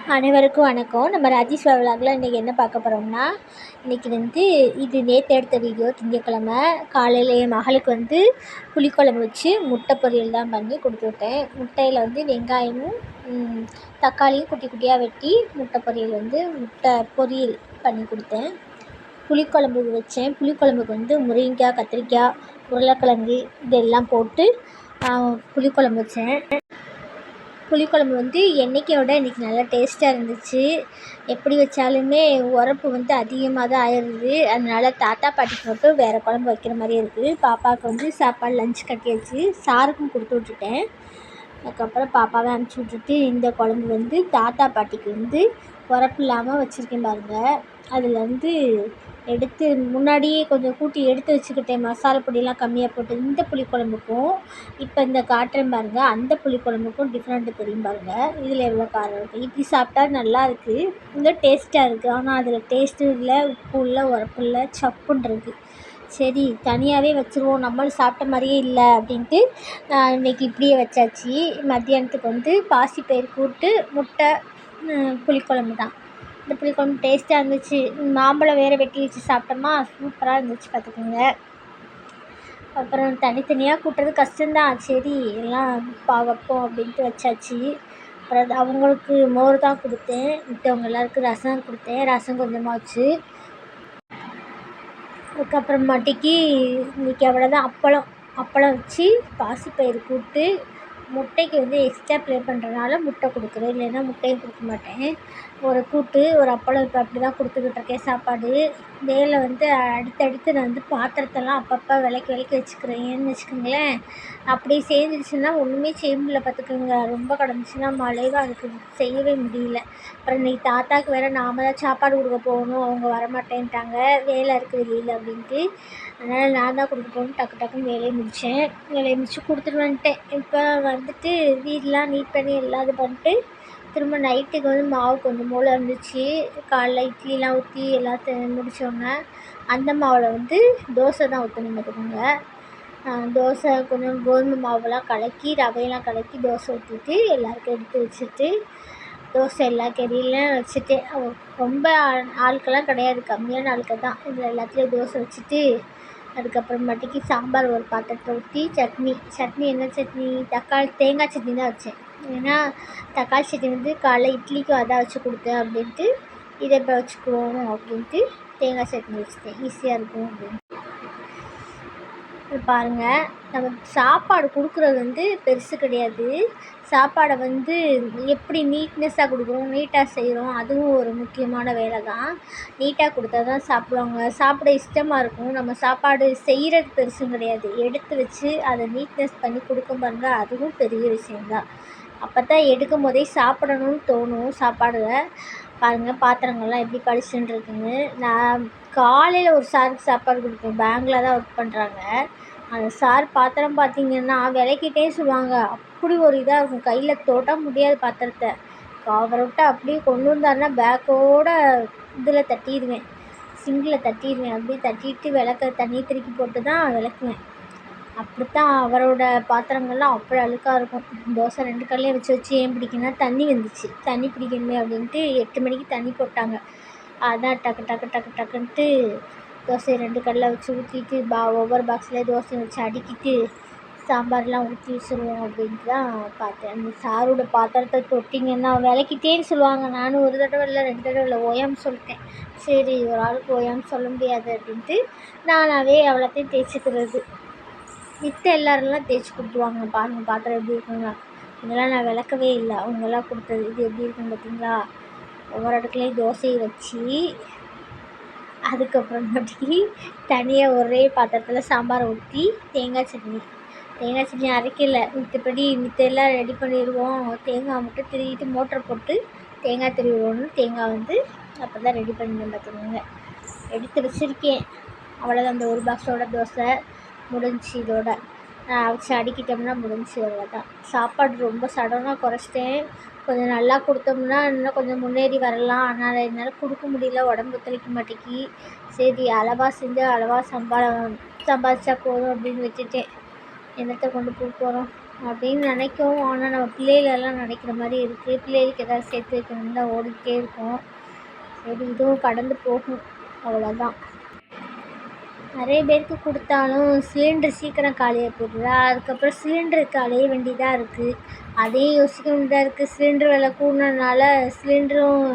அனைவருக்கும் வணக்கம். நம்ம ராஜேஷ் விலாகில் இன்றைக்கி என்ன பார்க்க போகிறோம்னா, இன்றைக்கி இது நேற்று எடுத்த வீடியோ. திங்கட்கிழமை காலையில் என் மகளுக்கு புளிக்குழம்பு வச்சு முட்டை பொரியல் தான் பண்ணி கொடுத்துவிட்டேன். முட்டையில் வெங்காயமும் தக்காளியும் குட்டி குட்டியாக வெட்டி முட்டை பொரியல் முட்டை பொரியல் பண்ணி கொடுத்தேன். புளிக்குழம்பு வச்சேன். புளிக்குழம்புக்கு முருங்கைக்காய், கத்திரிக்காய், உருளைக்கிழங்கு இதெல்லாம் போட்டு புளிக்குழம்பு வச்சேன். புளிக்குழம்பு என்றைக்கை விட இன்றைக்கி நல்லா டேஸ்ட்டாக இருந்துச்சு. எப்படி வச்சாலுமே உரப்பு அதிகமாக தான் ஆயிடுது. அதனால் தாத்தா பாட்டிக்கு மட்டும் வேறு குழம்பு வைக்கிற மாதிரி இருக்குது. பாப்பாவுக்கு சாப்பாடு லஞ்ச் கட்டியாச்சு. சாருக்கும் கொடுத்து விட்டுட்டேன். அதுக்கப்புறம் பாப்பாவை அனுப்பிச்சி விட்டுட்டு இந்த குழம்பு தாத்தா பாட்டிக்கு உரப்பு இல்லாமல் வச்சுருக்கேன் பாருங்கள். அதில் எடுத்து முன்னாடியே கொஞ்சம் கூட்டி எடுத்து வச்சுக்கிட்டேன். மசாலா பொடியெலாம் கம்மியாக போட்டு இந்த புளிக்குழம்புக்கும் இப்போ இந்த காட்டுறேன் பாருங்கள். அந்த புளிக்குழம்புக்கும் டிஃப்ரெண்ட்டு தெரியும் பாருங்கள். இதில் எவ்வளோ காரம் இருக்குது. இப்படி சாப்பிட்டா நல்லா இருக்குது, இன்னும் டேஸ்ட்டாக இருக்குது. ஆனால் அதில் டேஸ்ட்டும் இல்லை, உப்பு இல்லை, உரப்பு இல்லை, சப்புன்னு இருக்குது. சரி தனியாகவே வச்சுருவோம், நம்மளும் சாப்பிட்ட மாதிரியே இல்லை அப்படின்ட்டு இன்றைக்கி இப்படியே வச்சாச்சு. மத்தியானத்துக்கு பாசிப்பயிறு கூட்டு முட்டை புளிக்குழம்பு தான். இந்த புளிக்குழம்பு டேஸ்ட்டாக இருந்துச்சு. மாம்பழம் வேறு வெட்டி வச்சு சாப்பிட்டோமா, சூப்பராக இருந்துச்சு பார்த்துக்கோங்க. அப்புறம் தனித்தனியாக கூட்டுறது கஷ்டம்தான். சரி எல்லாம் வைப்போம் அப்படின்ட்டு வச்சாச்சு. அப்புறம் அவங்களுக்கு மோர் தான் கொடுத்தேன். மித்தவங்க எல்லாருக்கும் ரசம் கொடுத்தேன். ரசம் கொஞ்சமாக வச்சு அதுக்கப்புறமாட்டிக்கு இன்றைக்கி அவ்வளோதான். அப்பளம் வச்சு பாசிப்பயிறு கூட்டு முட்டைக்கு எக்ஸ்ட்ரா ப்ளே பண்ணுறதுனால முட்டை கொடுக்குறேன், இல்லைன்னா முட்டையும் கொடுக்க மாட்டேன். ஒரு கூட்டு ஒரு அப்பளம் இப்போ அப்படி தான் கொடுத்துக்கிட்ருக்கேன் சாப்பாடு. வேலை அடுத்தடுத்து நான் பாத்திரத்தெல்லாம் அப்பப்போ விளக்கி வச்சுக்கிறேன். ஏன்னு வச்சுக்கோங்களேன், அப்படியே சேர்ந்துருச்சுன்னா ஒன்றுமே செய்ய முடியல பார்த்துக்கோங்க. ரொம்ப கிடந்துச்சுன்னா மழைவாக இருக்குது, செய்யவே முடியல. அப்புறம் இன்றைக்கி தாத்தாவுக்கு வேறு நாம் தான் சாப்பாடு கொடுக்க போகணும், அவங்க வரமாட்டேன்ட்டாங்க, வேலை இருக்குது வெளியில் அப்படின்ட்டு. அதனால் நான் தான் கொடுக்க போகணும். டக்குன்னு வேலையை முடித்தேன். வேலையை முடித்து கொடுத்துட்டு வந்துட்டேன். இப்போ வீடெலாம் நீட் பண்ணி எல்லாம் இது பண்ணிட்டு திரும்ப நைட்டுக்கு மாவு கொஞ்சம் போல் இருந்துச்சு. காலைல இட்லிலாம் ஊற்றி எல்லாத்தையும் முடித்தோன்னே அந்த மாவில் தோசை தான் ஊற்றணும் பார்த்துக்கோங்க. தோசை கொஞ்சம் கோதுமை மாவுலாம் கலக்கி ரவையெல்லாம் கலக்கி தோசை ஊற்றிட்டு எல்லாருக்கும் எடுத்து வச்சுட்டு தோசை எல்லா கறியெல்லாம் வச்சுட்டேன். ரொம்ப ஆட்கள்லாம் கிடையாது, கம்மியான ஆட்கள் தான். இதில் எல்லாத்துலேயும் தோசை வச்சுட்டு அதுக்கப்புறமாட்டிக்கு சாம்பார் ஒரு பாத்திரத்தை ஊற்றி சட்னி என்ன சட்னி, தேங்காய் சட்னி தான் வச்சேன். ஏன்னா தக்காளி சட்னி காலைல இட்லிக்கும் அதான் வச்சு கொடுத்தேன் அப்படின்ட்டு இதை இப்போ வச்சுக்குவோம் அப்படின்ட்டு தேங்காய் சட்னி வச்சுட்டேன், ஈஸியாக இருக்கும் அப்படின்னு. பாருங்கள், நம்ம சாப்பாடு கொடுக்குறது பெருசு கிடையாது. சாப்பாடை எப்படி நீட்னஸாக கொடுக்குறோம், நீட்டாக செய்கிறோம், அதுவும் ஒரு முக்கியமான வேலை தான். நீட்டாக கொடுத்தா தான் சாப்பிடுவாங்க, சாப்பிட இஷ்டமாக இருக்கும். நம்ம சாப்பாடு செய்கிறது பெருசும் கிடையாது, எடுத்து வச்சு அதை நீட்னஸ் பண்ணி கொடுக்க பாருங்க, அதுவும் பெரிய விஷயந்தான். அப்போ தான் எடுக்கும் போதே சாப்பிடணும்னு தோணும். பாருங்கள் பாத்திரங்கள்லாம் எப்படி கழிச்சுன்னு இருக்குன்னு. நான் காலையில் ஒரு சாருக்கு சாப்பாடு கொடுப்பேன், பேங்கில் தான் ஒர்க் பண்ணுறாங்க. அந்த சார் பாத்திரம் பார்த்திங்கன்னா விளக்கிட்டே சொல்லுவாங்க. அப்படி ஒரு இதாக இருக்கும், கையில் தொட முடியாது பாத்திரத்தை. அவரை விட்டு அப்படியே கொண்டு வந்தாருன்னா பேக்கோடு இதில் தட்டிடுவேன், சிங்கில் தட்டிடுவேன். அப்படியே தட்டிட்டு தண்ணி திருக்கி போட்டு தான் விளக்குவேன். அப்படித்தான் அவரோட பாத்திரங்கள்லாம் அப்படி அழுக்காக இருக்கும். தோசை 2 கல்லையும் வச்சு ஏன் பிடிக்குன்னா தண்ணி வந்துச்சு, தண்ணி பிடிக்கணுமே அப்படின்ட்டு 8 மணிக்கு தண்ணி போட்டாங்க. அதான் டக்குன்ட்டு தோசையை 2 கல்லில் வச்சு ஊற்றிட்டு ஒவ்வொரு பாக்ஸ்லேயே தோசையை வச்சு அடுக்கிட்டு சாம்பார்லாம் ஊற்றி வச்சுருவோம் அப்படின்ட்டு தான் பார்த்தேன். அந்த சாரோட பாத்திரத்தை தொட்டிங்கன்னா விளக்கிட்டேன்னு சொல்லுவாங்க. நானும் ஒரு தடவை இல்லை 2 தடவை இல்லை ஓயாமல் சொல்லிட்டேன். சரி ஒரு ஆளுக்கு ஓயாமல் சொல்ல முடியாது அப்படின்ட்டு நானாகவே அவ்வளோத்தையும் தேய்ச்சிக்கிறது. மித்த எல்லாரெல்லாம் தேய்ச்சி கொடுத்துருவாங்க. பாருங்கள் பாத்திரம் எப்படி இருக்குங்க. இதெல்லாம் நான் விளக்கவே இல்லை, அவங்கெல்லாம் கொடுத்தது. இது எப்படி இருக்குன்னு பார்த்தீங்களா. ஒவ்வொரு இடத்துலையும் தோசையை வச்சு அதுக்கப்புறமாட்டிக்கு தனியாக ஒரே பாத்திரத்தில் சாம்பாரை ஊற்றி தேங்காய் சட்னி அரைக்கல. மித்த எல்லாம் ரெடி பண்ணிடுவோம். தேங்காய் மட்டும் திருவிட்டு மோட்டரை போட்டு தேங்காய் திருவிடுவோன்னு தேங்காய் அப்போ தான் ரெடி பண்ணிடுவேன் பார்த்துக்கோங்க. எடுத்து வச்சுருக்கேன். அவ்வளோதான், அந்த ஒரு பாக்ஸோட தோசை முடிஞ்சிச்சு. இதோட வச்சு அடிக்கிட்டோம்னா முடிஞ்சிச்சு, அவ்வளோதான். சாப்பாடு ரொம்ப சடனாக குறைச்சிட்டேன். கொஞ்சம் நல்லா கொடுத்தோம்னா இன்னும் கொஞ்சம் முன்னேறி வரலாம். ஆனால் என்னால் கொடுக்க முடியல, உடம்பு ஒத்துழைக்க மாட்டேங்கி. சரி அளவாக செஞ்சு அளவாக சம்பாதிச்சா போதும் அப்படின்னு விட்டுட்டேன். என்னத்தை கொண்டு போக போகிறோம். அப்படின்னு நினைக்கும். ஆனால் நம்ம பிள்ளைகளெல்லாம் நினைக்கிற மாதிரி இருக்குது. பிள்ளைகளுக்கு எதாவது சேர்த்து வைக்கணும்னு தான் ஓடிக்கிட்டே இருக்கோம். சரி, இதுவும் கடந்து போகும், அவ்வளோதான். நிறைய பேருக்கு கொடுத்தாலும் சிலிண்டர் சீக்கிரம் காலியாக போயிடுதா, அதுக்கப்புறம் சிலிண்டருக்கு அலைய வேண்டியதாக இருக்குது. அதையும் யோசிக்க வேண்டியதாக இருக்குது. சிலிண்டர் விலை கூடுனதுனால சிலிண்டரும்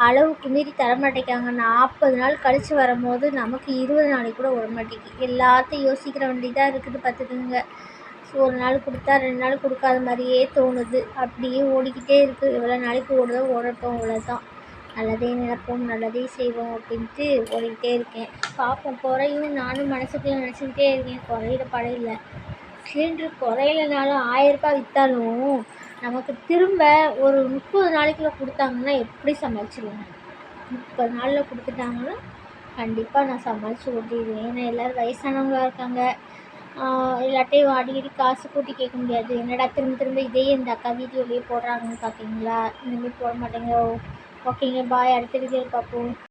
அளவுக்கு மீறி தரமாட்டேங்காங்க. 40 நாள் கழித்து வரும்போது நமக்கு 20 நாளைக்கு கூட விட மாட்டேங்குது. எல்லாத்தையும் யோசிக்கிற வேண்டியதாக இருக்குது பார்த்துக்குங்க. ஒரு நாள் கொடுத்தா 2 நாள் கொடுக்காத மாதிரியே தோணுது. அப்படியே ஓடிக்கிட்டே இருக்குது. எவ்வளோ நாளைக்கு ஓடுதோ ஓடட்டும், அவ்வளோதான். நல்லதே நினைப்போம், நல்லதே செய்வோம் அப்படின்ட்டு ஓடிக்கிட்டே இருக்கேன். பார்ப்போம், குறையும். நானும் மனசுக்குள்ளே நினச்சிக்கிட்டே இருக்கேன், குறையிற படம் இல்லை. சிலிண்டர் குறையிலனாலும் 1000 ரூபாய் விற்றாலும் நமக்கு திரும்ப ஒரு 30 நாளைக்குள்ளே கொடுத்தாங்கன்னா எப்படி சமாளிச்சிடுவேன்? 30 நாளில் கொடுத்துட்டாங்கன்னா கண்டிப்பாக நான் சமாளித்து ஓட்டிடுவேன். ஏன்னா எல்லோரும் வயசானவங்களாக இருக்காங்க. எல்லாட்டையும் அடிக்கடி காசு கூட்டி கேட்க முடியாது. என்னடா திரும்ப திரும்ப இதே இந்த அக்கா வீடியோலேயே போடுறாங்கன்னு பார்க்குறீங்களா? இனிமேல் போட மாட்டேங்க. ஓகேங்க, பாய். அடுத்த வீடியோவில் பார்ப்போம்.